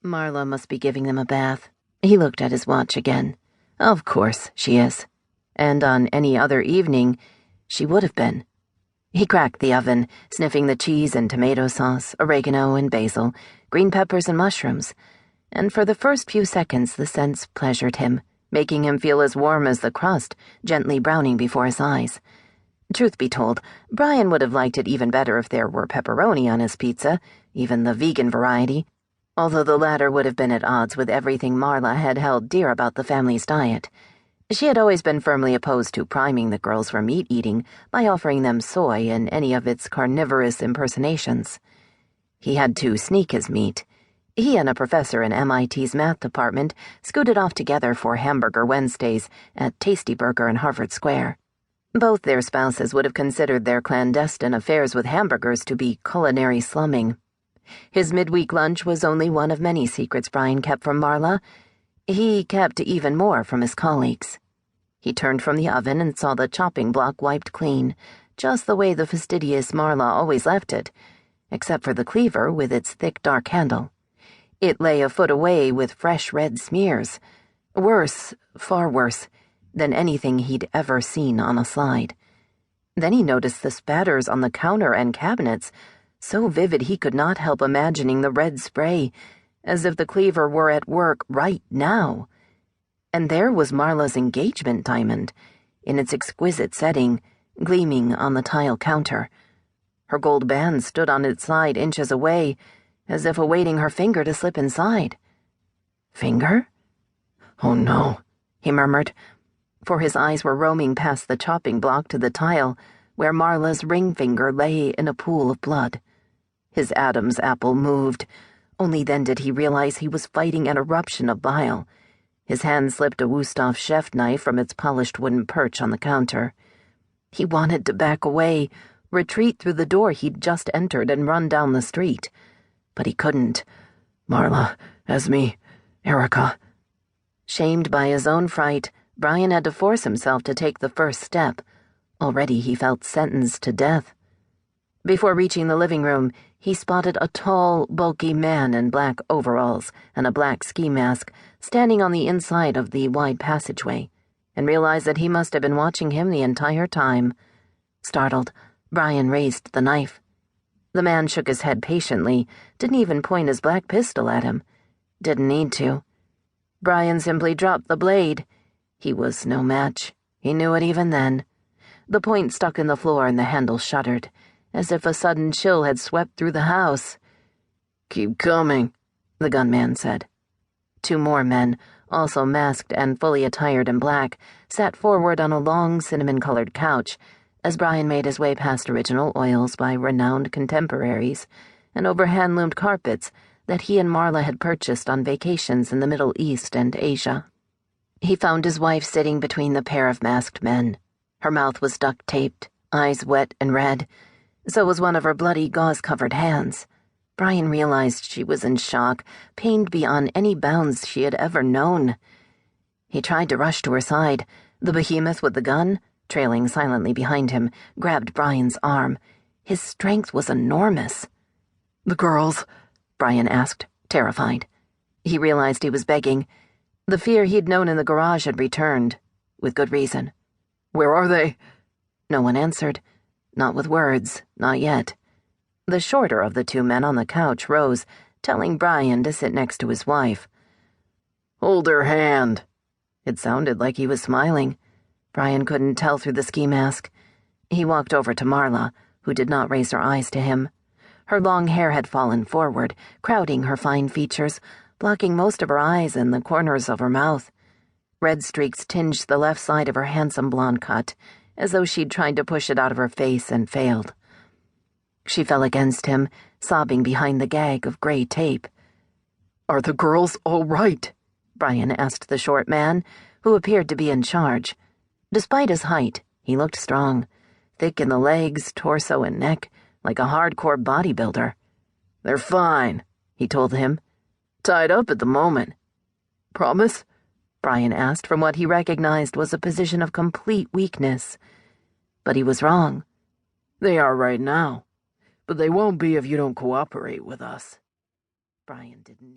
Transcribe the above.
Marla must be giving them a bath. He looked at his watch again. Of course she is. And on any other evening, she would have been. He cracked the oven, sniffing the cheese and tomato sauce, oregano and basil, green peppers and mushrooms, and for the first few seconds the scents pleasured him, making him feel as warm as the crust, gently browning before his eyes. Truth be told, Brian would have liked it even better if there were pepperoni on his pizza, even the vegan variety, although the latter would have been at odds with everything Marla had held dear about the family's diet. She had always been firmly opposed to priming the girls for meat-eating by offering them soy in any of its carnivorous impersonations. He had to sneak his meat. He and a professor in MIT's math department scooted off together for Hamburger Wednesdays at Tasty Burger in Harvard Square. Both their spouses would have considered their clandestine affairs with hamburgers to be culinary slumming. His midweek lunch was only one of many secrets Brian kept from Marla. He kept even more from his colleagues. He turned from the oven and saw the chopping block wiped clean, just the way the fastidious Marla always left it, except for the cleaver with its thick dark handle. It lay a foot away with fresh red smears. Worse, far worse, than anything he'd ever seen on a slide. Then he noticed the spatters on the counter and cabinets, so vivid he could not help imagining the red spray, as if the cleaver were at work right now. And there was Marla's engagement diamond, in its exquisite setting, gleaming on the tile counter. Her gold band stood on its side inches away, as if awaiting her finger to slip inside. Finger? Oh no, he murmured, for his eyes were roaming past the chopping block to the tile, where Marla's ring finger lay in a pool of blood. His Adam's apple moved. Only then did he realize he was fighting an eruption of bile. His hand slipped a Wusthof chef knife from its polished wooden perch on the counter. He wanted to back away, retreat through the door he'd just entered and run down the street. But he couldn't. Marla, Esme, Erica. Shamed by his own fright, Brian had to force himself to take the first step. Already he felt sentenced to death. Before reaching the living room, he spotted a tall, bulky man in black overalls and a black ski mask standing on the inside of the wide passageway, and realized that he must have been watching him the entire time. Startled, Brian raised the knife. The man shook his head patiently, didn't even point his black pistol at him. Didn't need to. Brian simply dropped the blade. He was no match. He knew it even then. The point stuck in the floor and the handle shuddered, as if a sudden chill had swept through the house. "Keep coming," the gunman said. Two more men, also masked and fully attired in black, sat forward on a long cinnamon-colored couch as Brian made his way past original oils by renowned contemporaries and over hand-loomed carpets that he and Marla had purchased on vacations in the Middle East and Asia. He found his wife sitting between the pair of masked men. Her mouth was duct-taped, eyes wet and red. So was one of her bloody gauze-covered hands. Brian realized she was in shock, pained beyond any bounds she had ever known. He tried to rush to her side. The behemoth with the gun, trailing silently behind him, grabbed Brian's arm. His strength was enormous. "The girls?" Brian asked, terrified. He realized he was begging. The fear he'd known in the garage had returned, with good reason. "Where are they?" No one answered. Not with words, not yet. The shorter of the two men on the couch rose, telling Brian to sit next to his wife. "Hold her hand." It sounded like he was smiling. Brian couldn't tell through the ski mask. He walked over to Marla, who did not raise her eyes to him. Her long hair had fallen forward, crowding her fine features, blocking most of her eyes and the corners of her mouth. Red streaks tinged the left side of her handsome blonde cut, as though she'd tried to push it out of her face and failed. She fell against him, sobbing behind the gag of gray tape. "Are the girls all right?" Brian asked the short man, who appeared to be in charge. Despite his height, he looked strong, thick in the legs, torso, and neck, like a hardcore bodybuilder. "They're fine," he told him. "Tied up at the moment." "Promise?" Brian asked from what he recognized was a position of complete weakness. But he was wrong. "They are right now, but they won't be if you don't cooperate with us." Brian didn't